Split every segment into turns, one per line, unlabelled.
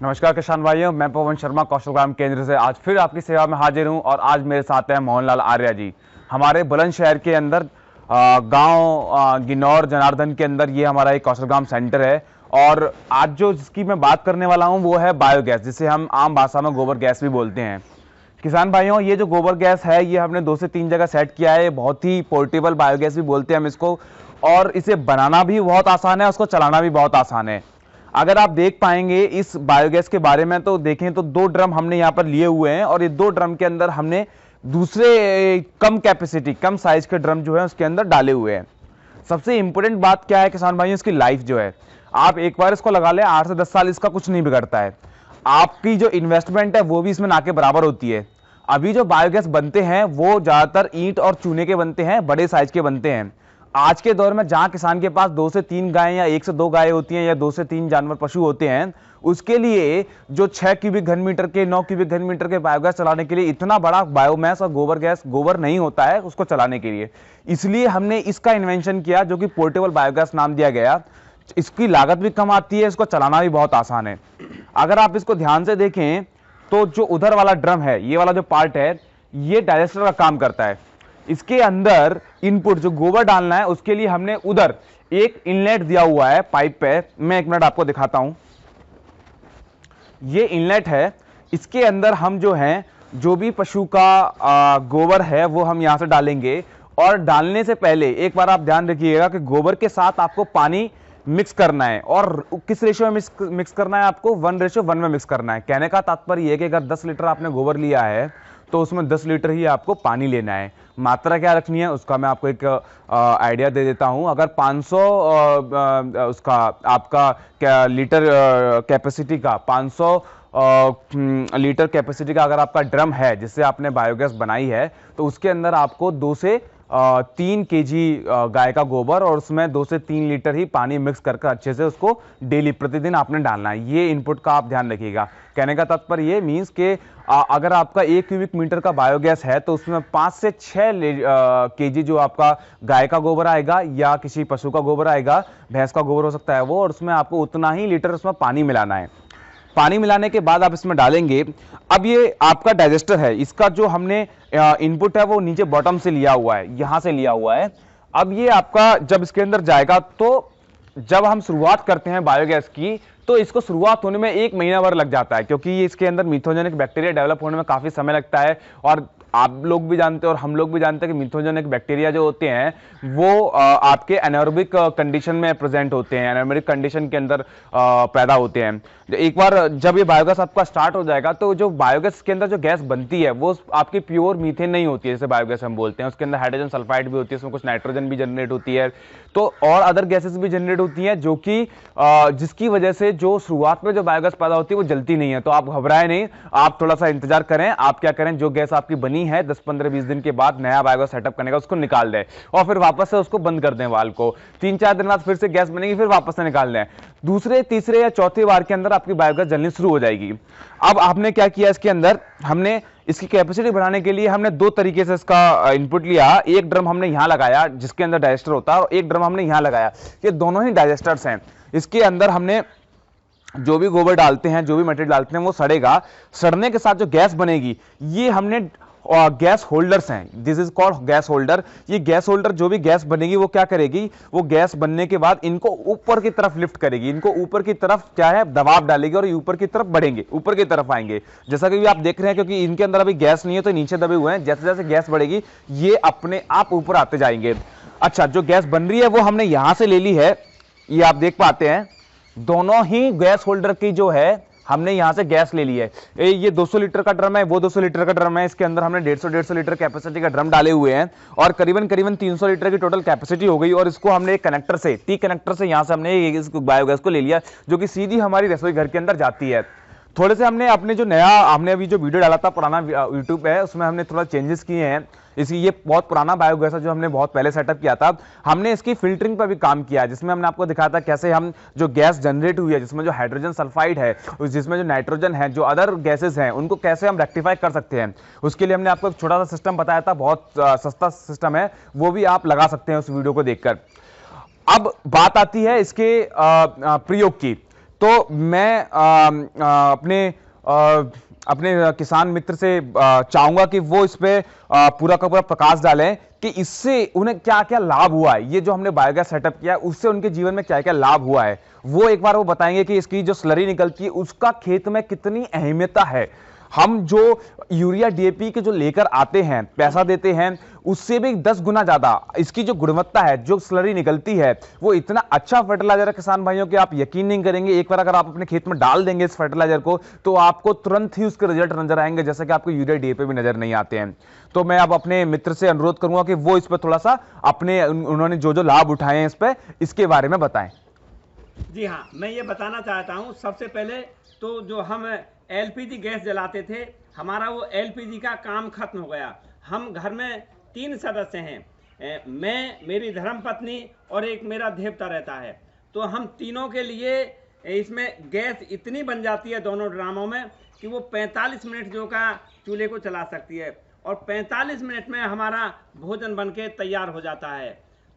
नमस्कार किसान भाइयों, मैं पवन शर्मा कौशल ग्राम केंद्र से आज फिर आपकी सेवा में हाजिर हूं और आज मेरे साथ हैं मोहनलाल आर्या जी। हमारे बुलंदशहर के अंदर गांव गिन्नौर जनार्दन के अंदर ये हमारा एक कौशल ग्राम सेंटर है। और आज जो जिसकी मैं बात करने वाला हूं वो है बायोगैस, जिसे हम आम भाषा में गोबर गैस भी बोलते हैं। किसान भाइयों, ये जो गोबर गैस है ये हमने 2 से 3 जगह सेट किया है। बहुत ही पोर्टेबल बायोगैस भी बोलते हैं हम इसको, और इसे बनाना भी बहुत आसान है, उसको चलाना भी बहुत आसान है। अगर आप देख पाएंगे इस बायोगैस के बारे में तो देखें तो 2 ड्रम हमने यहाँ पर लिए हुए हैं, और ये 2 ड्रम के अंदर हमने दूसरे कम कैपेसिटी कम साइज के ड्रम जो है उसके अंदर डाले हुए हैं। सबसे इंपॉर्टेंट बात क्या है किसान भाइयों, इसकी लाइफ जो है, आप एक बार इसको लगा लें 8 से 10 साल इसका कुछ नहीं बिगड़ता है। आपकी जो इन्वेस्टमेंट है वो भी इसमें ना के बराबर होती है। अभी जो बायोगैस बनते हैं वो ज्यादातर ईंट और चूने के बनते हैं, बड़े साइज के बनते हैं। आज के दौर में जहां किसान के पास 2 से 3 गायें या 1 से 2 गायें होती हैं या 2 से 3 जानवर पशु होते हैं, उसके लिए जो 6 क्यूबिक घन मीटर के 9 क्यूबिक घन मीटर के बायोगैस चलाने के लिए इतना बड़ा बायोमास और गोबर गैस गोबर नहीं होता है उसको चलाने के लिए। इसलिए हमने इसका इन्वेंशन किया जो कि पोर्टेबल बायोगैस नाम दिया गया। इसकी लागत भी कम आती है, इसको चलाना भी बहुत आसान है। अगर आप इसको ध्यान से देखें तो जो उधर वाला ड्रम है, ये वाला जो पार्ट है, ये डाइजेस्टर का काम करता है। इसके अंदर इनपुट जो गोबर डालना है उसके लिए हमने उधर एक इनलेट दिया हुआ है पाइप पे। मैं 1 मिनट आपको दिखाता हूं। ये इनलेट है, इसके अंदर हम जो है जो भी पशु का गोबर है वो हम यहां से डालेंगे। और डालने से पहले एक बार आप ध्यान रखिएगा कि गोबर के साथ आपको पानी मिक्स करना है, और किस रेशियो में मिक्स करना है, आपको 1:1 में मिक्स करना है। कहने का तात्पर्य यह है कि अगर 10 लीटर आपने गोबर लिया है तो उसमें 10 लीटर ही आपको पानी लेना है। मात्रा क्या रखनी है उसका मैं आपको एक आइडिया दे देता हूं। अगर 500 उसका आपका क्या लीटर कैपेसिटी का 500 लीटर कैपेसिटी का अगर आपका ड्रम है जिससे आपने बायोगैस बनाई है, तो उसके अंदर आपको 2 से 3 केजी गाय का गोबर और उसमें 2 से 3 लीटर ही पानी मिक्स करके अच्छे से उसको डेली प्रतिदिन आपने डालना है। ये इनपुट का आप ध्यान रखिएगा। कहने का तात्पर्य ये मीन्स के अगर आपका 1 क्यूबिक मीटर का बायोगैस है तो उसमें 5 से 6 केजी जो आपका गाय का गोबर आएगा या किसी पशु का गोबर आएगा, भैंस का गोबर हो सकता है वो, और उसमें आपको उतना ही लीटर उसमें पानी मिलाना है। पानी मिलाने के बाद आप इसमें डालेंगे। अब ये आपका डाइजेस्टर है, इसका जो हमने इनपुट है वो नीचे बॉटम से लिया हुआ है, यहां से लिया हुआ है। अब ये आपका जब इसके अंदर जाएगा तो जब हम शुरुआत करते हैं बायोगैस की तो इसको शुरुआत होने में 1 महीना भर लग जाता है, क्योंकि ये इसके अंदर मिथोजेनिक बैक्टीरिया डेवलप होने में काफी समय लगता है। और आप लोग भी जानते हैं और हम लोग भी जानते हैं कि मिथोजेनिक बैक्टीरिया जो होते हैं वो आपके एनारोबिक कंडीशन में प्रेजेंट होते हैं, एनारोबिक कंडीशन के अंदर पैदा होते हैं। एक बार जब ये बायोगैस आपका स्टार्ट हो जाएगा तो जो बायोगैस के अंदर जो गैस बनती है वो आपकी प्योर मीथेन नहीं होती है, जैसे बायोगैस हम बोलते हैं। उसके अंदर हाइड्रोजन सल्फाइड भी होती है, उसमें कुछ नाइट्रोजन भी जनरेट होती है, तो और अदर गैसेस भी जनरेट होती हैं जो कि जिसकी वजह से जो शुरुआत में जो बायोगैस पैदा होती है वो जलती नहीं है। तो आप घबराएं नहीं, आप थोड़ा सा इंतजार करें। आप क्या करें, जो गैस आपकी बनी है 10, 15, 20 दिन के बाद नया बायोगैस सेटअप करने का उसको निकाल दें और फिर वापस से उसको बंद कर दें वाल्व को। 3-4 दिन बाद फिर से गैस बनेगी, फिर वापस से निकाल दें। दूसरे, तीसरे या चौथी बार के अंदर आपकी बायोगैस जलनी शुरू हो जाएगी। अब आपने क्या किया, इसके अंदर हमने इसकी कैपेसिटी बढ़ाने के लिए हमने 2 तरीके से इसका इनपुट लिया। एक ड्रम हमने यहां लगाया जिसके अंदर डाइजेस्टर होता है, और एक ड्रम हमने यहां लगाया। ये दोनों ही डाइजेस्टर्स हैं। इसके अंदर हमने जो भी गोबर डालते हैं, जो भी मटेरियल डालते हैं वो सड़ेगा। सड़ने के साथ जो गैस बनेगी, ये हमने गैस होल्डर्स हैं, this is called gas holder. ये गैस होल्डर जो भी गैस बनेगी वो क्या करेगी, वो गैस बनने के बाद इनको ऊपर की तरफ लिफ्ट करेगी, इनको ऊपर की तरफ क्या है दबाव डालेगी और ये ऊपर की तरफ बढ़ेंगे, ऊपर की तरफ आएंगे। जैसा कि आप देख रहे हैं, क्योंकि इनके अंदर अभी गैस नहीं है तो नीचे दबे हुए हैं। जैसे जैसे गैस बढ़ेगी ये अपने आप ऊपर आते जाएंगे। अच्छा, जो गैस बन रही है वो हमने यहां से ले ली है, ये आप देख पाते हैं। दोनों ही गैस होल्डर की जो है हमने यहां से गैस ले ली है। ये 200 लीटर का ड्रम है, वो 200 लीटर का ड्रम है। इसके अंदर हमने 150 लीटर कैपेसिटी का ड्रम डाले हुए हैं और करीबन 300 लीटर की टोटल कैपेसिटी हो गई। और इसको हमने एक कनेक्टर से, टी कनेक्टर से यहां से हमने इस बायोगैस को ले लिया, जो कि सीधी हमारी रसोई घर के अंदर जाती है। थोड़े से हमने अपने जो नया हमने अभी जो वीडियो डाला था पुराना यूट्यूब पे, उसमें हमने थोड़ा चेंजेस किए हैं। इसकी ये बहुत पुराना बायोगैस है जो हमने बहुत पहले सेटअप किया था। हमने इसकी फिल्टरिंग पर भी काम किया, जिसमें हमने आपको दिखाया था कैसे हम जो गैस जनरेट हुई है, जिसमें जो हाइड्रोजन सल्फाइड है, जिसमें जो नाइट्रोजन है, जो अदर गैसेस हैं, उनको कैसे हम रेक्टिफाई कर सकते हैं। उसके लिए हमने आपको एक छोटा सा सिस्टम बताया था, बहुत सस्ता सिस्टम है, वो भी आप लगा सकते हैं उस वीडियो को देखकर। अब बात आती है इसके प्रयोग की। तो मैं अपने किसान मित्र से चाहूंगा कि वो इस पे पूरा का पूरा प्रकाश डालें कि इससे उन्हें क्या क्या लाभ हुआ है, ये जो हमने बायोगैस सेटअप किया है उससे उनके जीवन में क्या क्या लाभ हुआ है, वो एक बार वो बताएंगे कि इसकी जो स्लरी निकलती है उसका खेत में कितनी अहमियता है। हम जो यूरिया डीएपी के जो लेकर आते हैं, पैसा देते हैं, उससे भी 10 गुना ज्यादा इसकी जो गुणवत्ता है, जो स्लरी निकलती है, वो इतना अच्छा फर्टिलाइजर है किसान भाइयों कि आप यकीन नहीं करेंगे। एक बार अगर आप अपने खेत में डाल देंगे इस फर्टिलाइजर को तो आपको तुरंत ही उसके रिजल्ट नजर आएंगे, जैसे कि आपको यूरिया डीएपी भी नजर नहीं आते हैं। तो मैं अब अपने मित्र से अनुरोध करूंगा कि वो इस पर थोड़ा सा अपने उन्होंने जो जो लाभ उठाए हैं इस पर, इसके बारे में बताएं।
जी हाँ, मैं ये बताना चाहता हूँ। सबसे पहले तो जो हम एलपीजी गैस जलाते थे, हमारा वो एलपीजी का काम खत्म हो गया। हम घर में 3 सदस्य हैं, मैं, मेरी धर्मपत्नी और एक मेरा देवता रहता है। तो हम तीनों के लिए इसमें गैस इतनी बन जाती है दोनों ड्रामों में कि वो 45 मिनट जो का चूल्हे को चला सकती है, और 45 मिनट में हमारा भोजन बन के तैयार हो जाता है।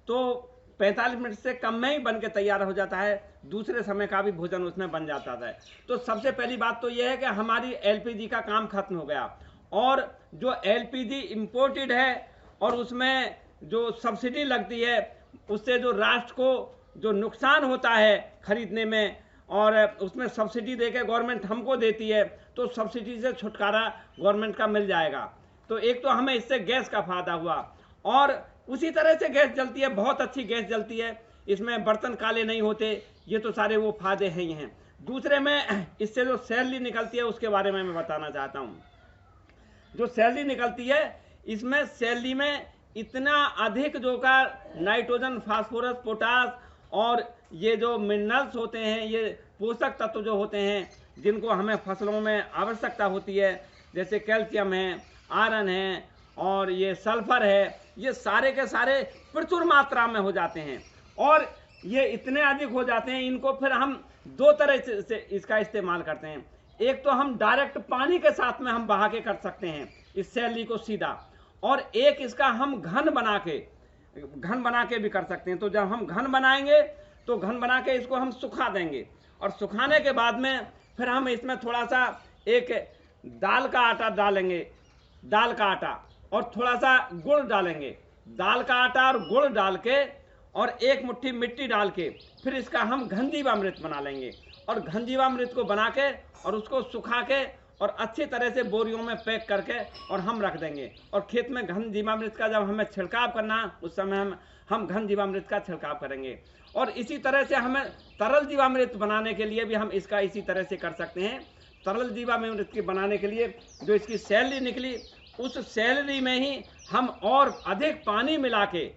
तो 45 मिनट से कम में ही बन के तैयार हो जाता है, दूसरे समय का भी भोजन उसमें बन जाता है। तो सबसे पहली बात तो यह है कि हमारी एलपीजी का काम खत्म हो गया। और जो एलपीजी इंपोर्टेड है और उसमें जो सब्सिडी लगती है, उससे जो राष्ट्र को जो नुकसान होता है खरीदने में, और उसमें सब्सिडी देके गवर्नमेंट हमको देती है, तो सब्सिडी से छुटकारा गवर्नमेंट का मिल जाएगा। तो एक तो हमें इससे गैस का फायदा हुआ, और उसी तरह से गैस जलती है, बहुत अच्छी गैस जलती है, इसमें बर्तन काले नहीं होते, ये तो सारे वो फायदे हैं ही हैं। दूसरे में इससे जो सैलरी निकलती है उसके बारे में मैं बताना चाहता हूँ। जो सैलरी निकलती है, इसमें सैलरी में इतना अधिक जो का नाइट्रोजन, फास्फोरस, पोटास और ये जो मिनरल्स होते हैं, ये पोषक तत्व जो होते हैं जिनको हमें फसलों में आवश्यकता होती है, जैसे कैल्शियम है, आयरन है और ये सल्फर है, ये सारे के सारे प्रचुर मात्रा में हो जाते हैं। और ये इतने अधिक हो जाते हैं, इनको फिर हम 2 तरह से इसका इस्तेमाल करते हैं। एक तो हम डायरेक्ट पानी के साथ में हम बहा के कर सकते हैं इस सैलरी को सीधा, और एक इसका हम घन बना के भी कर सकते हैं। तो जब हम घन बनाएंगे तो घन बना के इसको हम सुखा देंगे, और सुखाने के बाद में फिर हम इसमें थोड़ा सा एक दाल का आटा डालेंगे, दाल का आटा, और थोड़ा सा गुड़ डालेंगे। दाल का आटा और गुड़ डाल के और 1 मुट्ठी मिट्टी डाल के फिर इसका हम घनजीवामृत बना लेंगे, और घनजीवामृत को बना के और उसको सुखा के और अच्छी तरह से बोरियों में पैक करके और हम रख देंगे। और खेत में घनजीवामृत का जब हमें छिड़काव करना, उस समय हम घनजीवामृत का छिड़काव करेंगे। और इसी तरह से हमें तरल जीवामृत बनाने के लिए भी हम इसका इसी तरह से कर सकते हैं। तरल जीवामृत के बनाने के लिए जो इसकी सैलरी निकली, उस सैलरी में ही हम और अधिक पानी मिला के,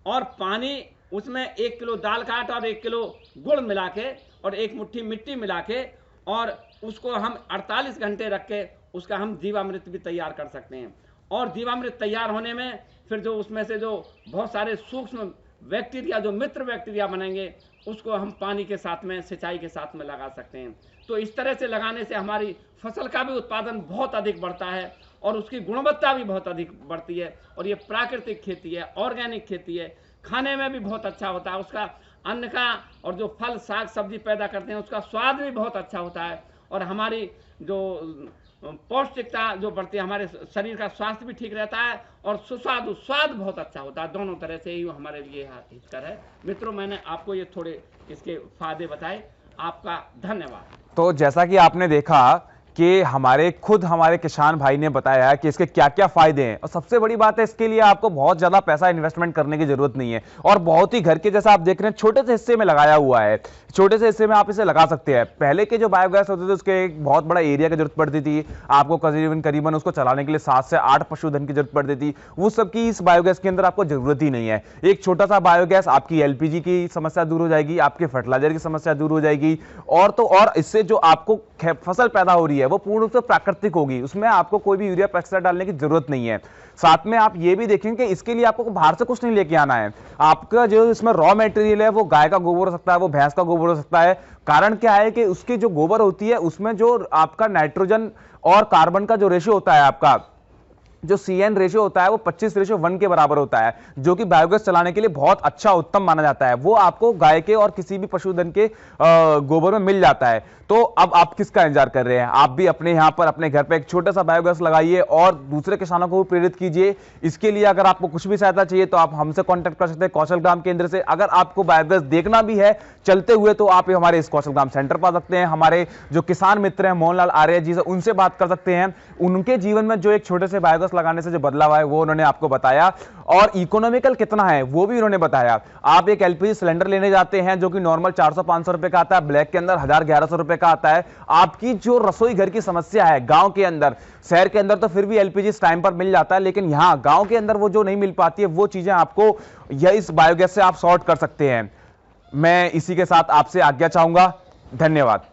और पानी उसमें 1 किलो दाल का आटा और 1 किलो गुड़ मिला के और 1 मुट्ठी मिट्टी मिला के, और उसको हम 48 घंटे रख के उसका हम जीवामृत भी तैयार कर सकते हैं। और जीवामृत तैयार होने में फिर जो उसमें से जो बहुत सारे सूक्ष्म बैक्टीरिया, जो मित्र बैक्टीरिया बनेंगे, उसको हम पानी के साथ में, सिंचाई के साथ में लगा सकते हैं। तो इस तरह से लगाने से हमारी फसल का भी उत्पादन बहुत अधिक बढ़ता है और उसकी गुणवत्ता भी बहुत अधिक बढ़ती है। और ये प्राकृतिक खेती है, ऑर्गेनिक खेती है, खाने में भी बहुत अच्छा होता है। उसका अन्न का और जो फल, साग, सब्जी पैदा करते हैं उसका स्वाद भी बहुत अच्छा होता है, और हमारी जो पौष्टिकता जो बढ़ती है, हमारे शरीर का स्वास्थ्य भी ठीक रहता है, और सुस्वादु स्वाद बहुत अच्छा होता है। दोनों तरह से ही हमारे लिए हितकर है। मित्रों, मैंने आपको ये थोड़े इसके फायदे बताए। आपका धन्यवाद।
तो जैसा कि आपने देखा कि हमारे किसान भाई ने बताया कि इसके क्या क्या फायदे हैं, और सबसे बड़ी बात है इसके लिए आपको बहुत ज्यादा पैसा इन्वेस्टमेंट करने की जरूरत नहीं है, और बहुत ही घर के जैसा आप देख रहे हैं छोटे से हिस्से में लगाया हुआ है। छोटे से हिस्से में आप इसे लगा सकते हैं। पहले के जो बायोगैस होते थे उसके एक बहुत बड़ा एरिया की जरूरत पड़ती थी, आपको करीबन उसको चलाने के लिए 7 से 8 पशुधन की जरूरत पड़ती थी। वो सब की इस बायोगैस के अंदर आपको जरूरत ही नहीं है। एक छोटा सा बायोगैस, आपकी एलपीजी की समस्या दूर हो जाएगी, आपके फर्टिलाइजर की समस्या दूर हो जाएगी, और तो और इससे जो आपको फसल पैदा हो रही है वो पूर्ण रूप से प्राकृतिक होगी, उसमें आपको कोई भी यूरिया पेस्टिसाइड डालने की जरूरत नहीं है। साथ में आप ये भी देखेंगे कि इसके लिए आपको बाहर से कुछ नहीं लेके आना है। आपका जो इसमें रॉ मटेरियल है वो गाय का गोबर हो सकता है, वो भैंस का गोबर हो सकता है। कारण क्या है कि उसकी जो गोबर होती है उसमें जो आपका नाइट्रोजन और कार्बन का जो रेशियो होता है आपका, जो CN रेशियो होता है वो 25:1 के बराबर होता है, जो कि बायोगैस चलाने के लिए बहुत अच्छा उत्तम माना जाता है। वो आपको गाय के और किसी भी पशुधन के गोबर में मिल जाता है। तो अब आप किसका इंतजार कर रहे हैं? आप भी अपने यहाँ पर अपने घर पे एक छोटा सा बायोगैस लगाइए और दूसरे किसानों को भी प्रेरित कीजिए। इसके लिए अगर आपको कुछ भी सहायता चाहिए तो आप हमसे कांटेक्ट कर सकते हैं कौशल ग्राम केंद्र से। अगर आपको बायोगैस देखना भी है चलते हुए तो आप हमारे इस कौशल ग्राम सेंटर पर आ सकते हैं। हमारे जो किसान मित्र हैं मोहनलाल आर्य जी से, उनसे बात कर सकते हैं। उनके जीवन में जो एक छोटे से बायोगैस लगाने से जो बदलाव है वो उन्होंने आपको बताया, और इकोनॉमिकल कितना है वो भी उन्होंने बताया। आप एक LPG सिलेंडर लेने जाते हैं जो कि नॉर्मल 400-500 रुपए का आता है, ब्लैक के अंदर 1000-1100 रुपए का आता है। आपकी जो रसोई घर की समस्या है गांव के अंदर, शहर के अंदर तो फिर भी LPG टाइम पर मिल जाता है, लेकिन यहां गांव के अंदर वो जो नहीं मिल पाती है वो चीजें आपको या इस बायोगैस से आप सॉर्ट कर सकते हैं। मैं इसी के साथ आपसे आज्ञा चाहूंगा। धन्यवाद।